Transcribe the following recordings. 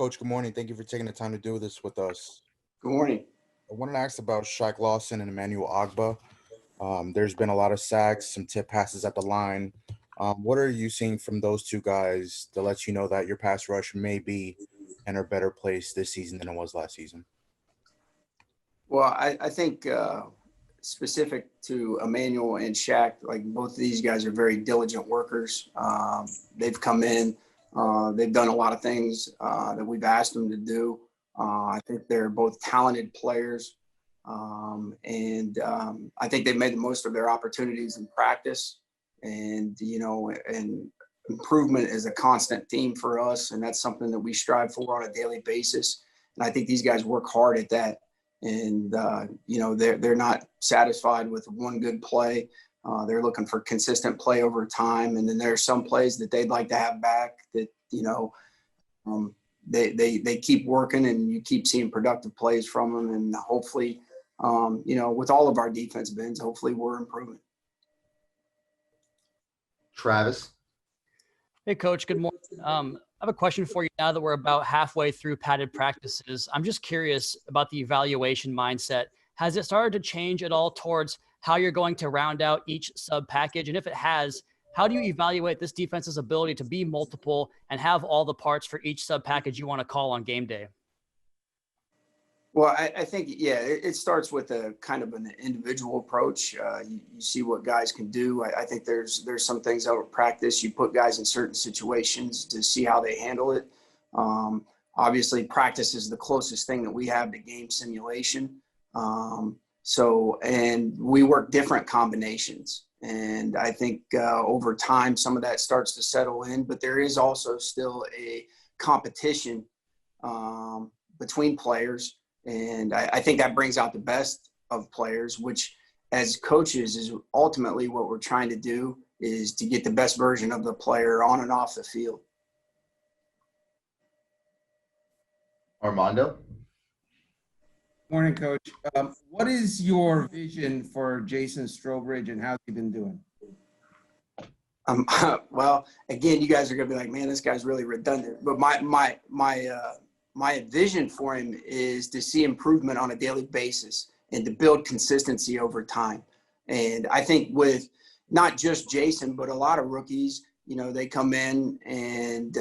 Coach, good morning. Thank you for taking the time to do this with us. Good morning. I wanted to ask about Shaq Lawson and Emmanuel Ogbah. There's been a lot of sacks, some tip passes at the line. What are you seeing from those two guys that lets you know that your pass rush may be in a better place this season than it was last season? Well, I think specific to Emmanuel and Shaq, like both of these guys are very diligent workers. They've come in, they've done a lot of things that we've asked them to do. I think they're both talented players. I think they've made the most of their opportunities in practice. And improvement is a constant theme for us. And that's something that we strive for on a daily basis. And I think these guys work hard at that. And, they're not satisfied with one good play. They're looking for consistent play over time. And then there are some plays that they'd like to have back that, they keep working and you keep seeing productive plays from them. And hopefully, with all of our defensive ends, hopefully we're improving. Travis. Hey, Coach. Good morning. I have a question for you now that we're about halfway through padded practices. I'm just curious about the evaluation mindset. Has it started to change at all towards how you're going to round out each sub package? And if it has, how do you evaluate this defense's ability to be multiple and have all the parts for each sub package you want to call on game day? Well, I think, it starts with a kind of an individual approach. You see what guys can do. I think there's some things over practice. You put guys in certain situations to see how they handle it. Obviously, practice is the closest thing that we have to game simulation. And we work different combinations. And I think over time, some of that starts to settle in. But there is also still a competition between players. And I think that brings out the best of players, which as coaches is ultimately what we're trying to do, is to get the best version of the player on and off the field. Armando. Morning, Coach. What is your vision for Jasonstrowbridge and how's he been doing? Well, again, you guys are going to be like, man, this guy's really redundant. But my vision for him is to see improvement on a daily basis and to build consistency over time. And I think with not just Jason, but a lot of rookies, they come in and,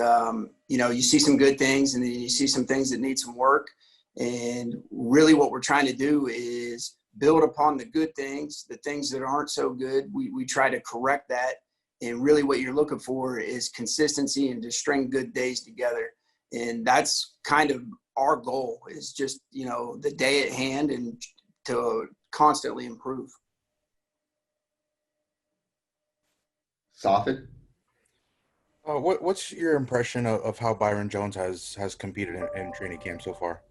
you see some good things and then you see some things that need some work. And really what we're trying to do is build upon the good things, the things that aren't so good. We try to correct that. And really what you're looking for is consistency and to string good days together. And that's kind of our goal, is just, the day at hand and to constantly improve. Sofit. What's your impression of how Byron Jones has competed in training camp so far?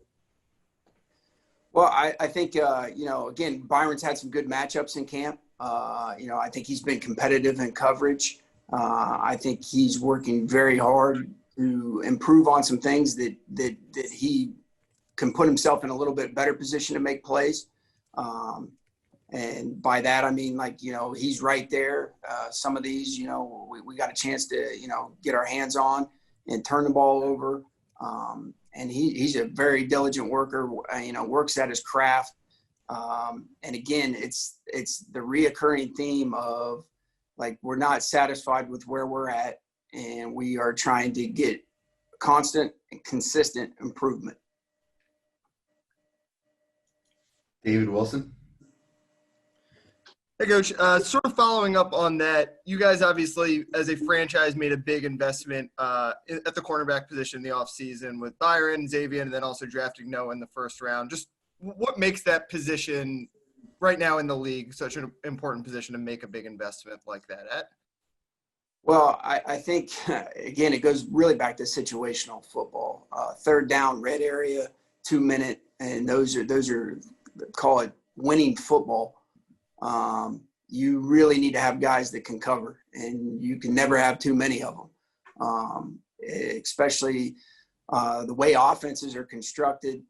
Well, I think, again, Byron's had some good matchups in camp. I think he's been competitive in coverage. I think he's working very hard to improve on some things that he can put himself in a little bit better position to make plays. And by that, I mean, he's right there. Some of these, we got a chance to, get our hands on and turn the ball over. And he's a very diligent worker, works at his craft. And again, it's the reoccurring theme of we're not satisfied with where we're at, and we are trying to get constant and consistent improvement. David Wilson. Hey, Coach. Sort of following up on that, you guys obviously, as a franchise, made a big investment at the cornerback position in the offseason with Byron, Xavier, and then also drafting Noah in the first round. Just what makes that position right now in the league such an important position to make a big investment like that at? Well, I think, again, it goes really back to situational football. Third down, red area, 2 minute, and those are call it winning football. You really need to have guys that can cover, and you can never have too many of them, especially the way offenses are constructed.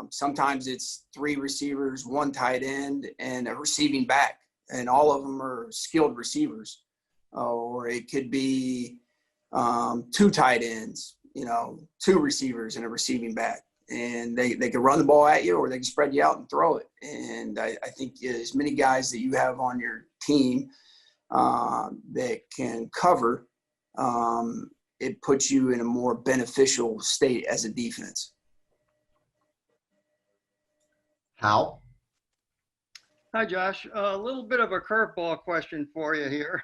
Sometimes it's 3 receivers, 1 tight end, and a receiving back, and all of them are skilled receivers. Or it could be 2 tight ends, two receivers and a receiving back. And they can run the ball at you, or they can spread you out and throw it. And I think as many guys that you have on your team that can cover, it puts you in a more beneficial state as a defense. Hal? Hi, Josh. A little bit of a curveball question for you here.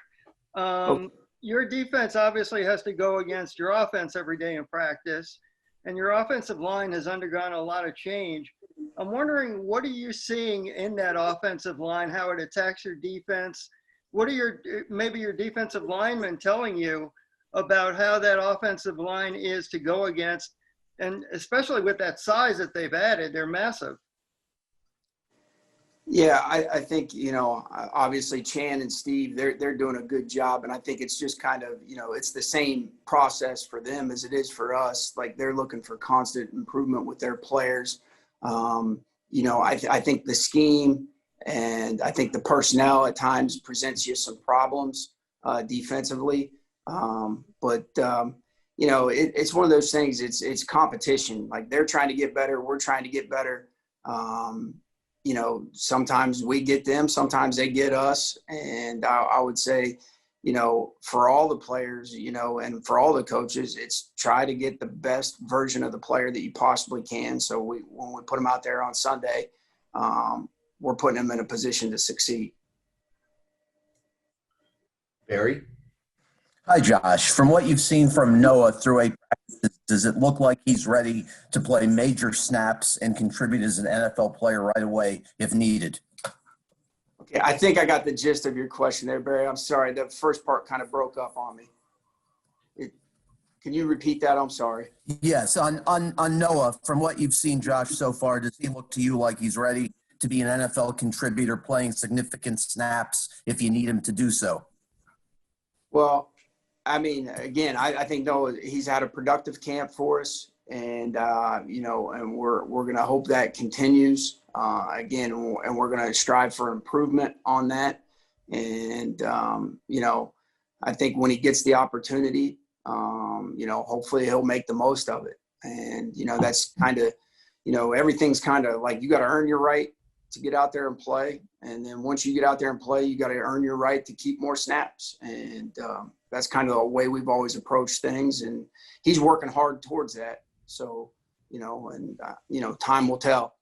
Your defense obviously has to go against your offense every day in practice, and your offensive line has undergone a lot of change. I'm wondering, what are you seeing in that offensive line, how it attacks your defense? What are maybe your defensive linemen telling you about how that offensive line is to go against, and especially with that size that they've added, they're massive. Yeah, I think, obviously Chan and Steve, they're doing a good job. And I think it's just kind of, it's the same process for them as it is for us. Like, they're looking for constant improvement with their players. I think the scheme and I think the personnel at times presents you some problems defensively. It's one of those things. It's competition. Like, they're trying to get better. We're trying to get better. Sometimes we get them, sometimes they get us. And I would say, for all the players, and for all the coaches, it's try to get the best version of the player that you possibly can. So when we put them out there on Sunday, we're putting them in a position to succeed. Barry? Hi, Josh. From what you've seen from Noah through a practice, does it look like he's ready to play major snaps and contribute as an NFL player right away if needed? Okay, I think I got the gist of your question there, Barry. I'm sorry. The first part kind of broke up on me. Can you repeat that? I'm sorry. Yes, on Noah, from what you've seen, Josh, so far, does he look to you like he's ready to be an NFL contributor playing significant snaps if you need him to do so? Well, I mean, again, I think Noah, he's had a productive camp for us, and and we're going to hope that continues again, and we're going to strive for improvement on that. And I think when he gets the opportunity, hopefully he'll make the most of it. And that's kind of, everything's kind of like, you got to earn your right to get out there and play. And then once you get out there and play, you got to earn your right to keep more snaps. And that's kind of the way we've always approached things. And he's working hard towards that. So, time will tell.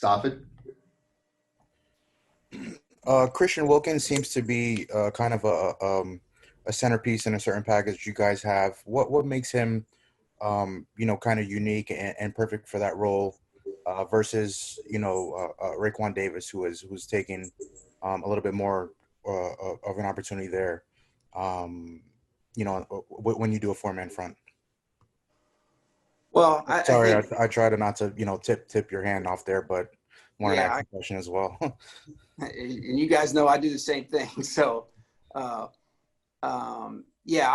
Safid? Christian Wilkins seems to be kind of a centerpiece in a certain package you guys have. What makes him, kind of unique and perfect for that role versus, Raekwon Davis, who's taking a little bit more of an opportunity there, when you do a four-man front? Well, I try to not to, tip your hand off there, but wanted to ask a question as well. And you guys know I do the same thing. So, I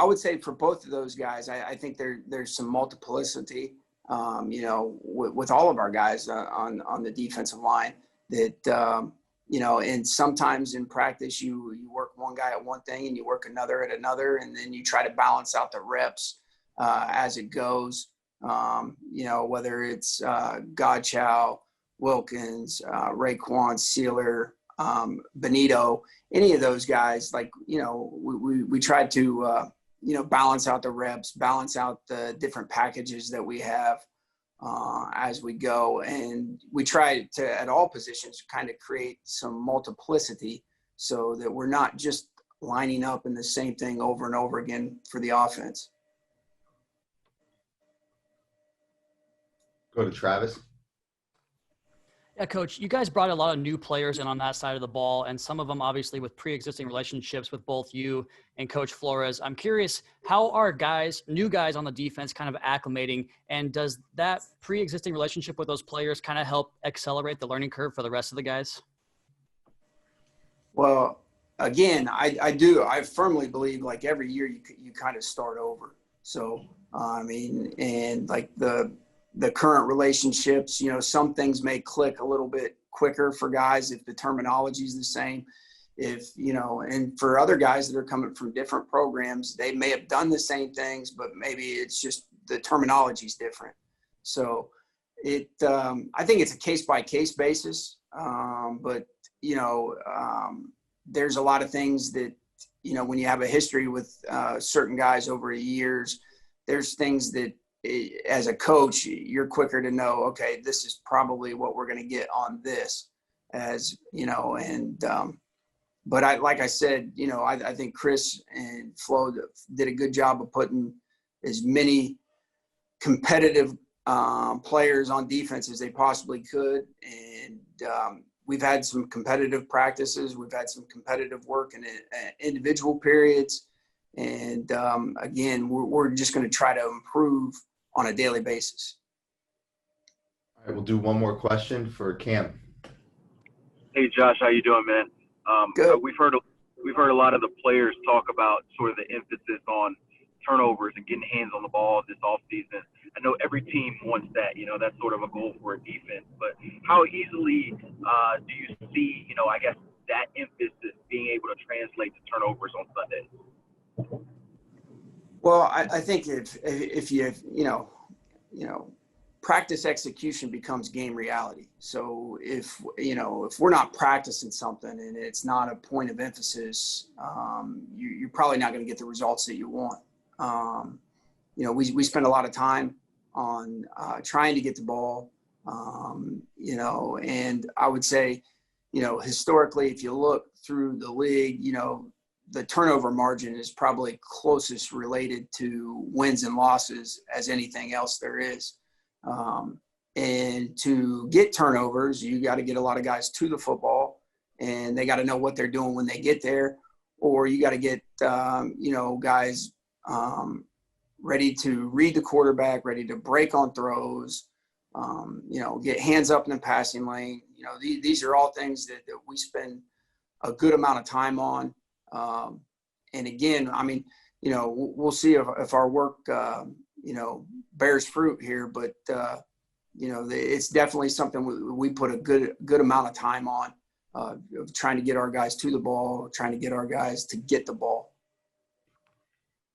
would say for both of those guys, I think there's some multiplicity, with all of our guys on the defensive line that, and sometimes in practice you work one guy at one thing and you work another at another, and then you try to balance out the reps as it goes. Whether it's Godchow, Wilkins, Raekwon, Sealer, Benito, any of those guys, like, we tried to, balance out the reps, balance out the different packages that we have as we go. And we try to, at all positions, kind of create some multiplicity so that we're not just lining up in the same thing over and over again for the offense. Go to Travis. Yeah, Coach, you guys brought a lot of new players in on that side of the ball, and some of them obviously with pre-existing relationships with both you and Coach Flores. I'm curious, how are new guys on the defense kind of acclimating, and does that pre-existing relationship with those players kind of help accelerate the learning curve for the rest of the guys? Well, again, I firmly believe, like, every year you kind of start over. So, and like the current relationships, some things may click a little bit quicker for guys if the terminology is the same. if, and for other guys that are coming from different programs, they may have done the same things, but maybe it's just the terminology is different. So I think it's a case by case basis. But there's a lot of things that, when you have a history with certain guys over the years, there's things that as a coach, you're quicker to know, okay, this is probably what we're going to get on this but like I said, I think Chris and Flo did a good job of putting as many competitive players on defense as they possibly could. And we've had some competitive practices. We've had some competitive work in individual periods. And again, we're just going to try to improve on a daily basis. All right, we'll do one more question for Cam. Hey Josh, how you doing, man? Good. We've heard a lot of the players talk about sort of the emphasis on turnovers and getting hands on the ball this offseason. I know every team wants that, that's sort of a goal for a defense. But how easily do you see, I guess that emphasis being able to translate to turnovers on Sunday? Well, I think if you practice execution becomes game reality. So if we're not practicing something and it's not a point of emphasis, you're probably not going to get the results that you want. We spend a lot of time on trying to get the ball, and I would say, historically, if you look through the league, the turnover margin is probably closest related to wins and losses as anything else there is. And to get turnovers, you got to get a lot of guys to the football, and they got to know what they're doing when they get there, or you got to get, guys ready to read the quarterback, ready to break on throws, get hands up in the passing lane. These are all things that we spend a good amount of time on. And again, we'll see if our work, bears fruit here, but it's definitely something we put a good amount of time on, of trying to get our guys to the ball, trying to get our guys to get the ball.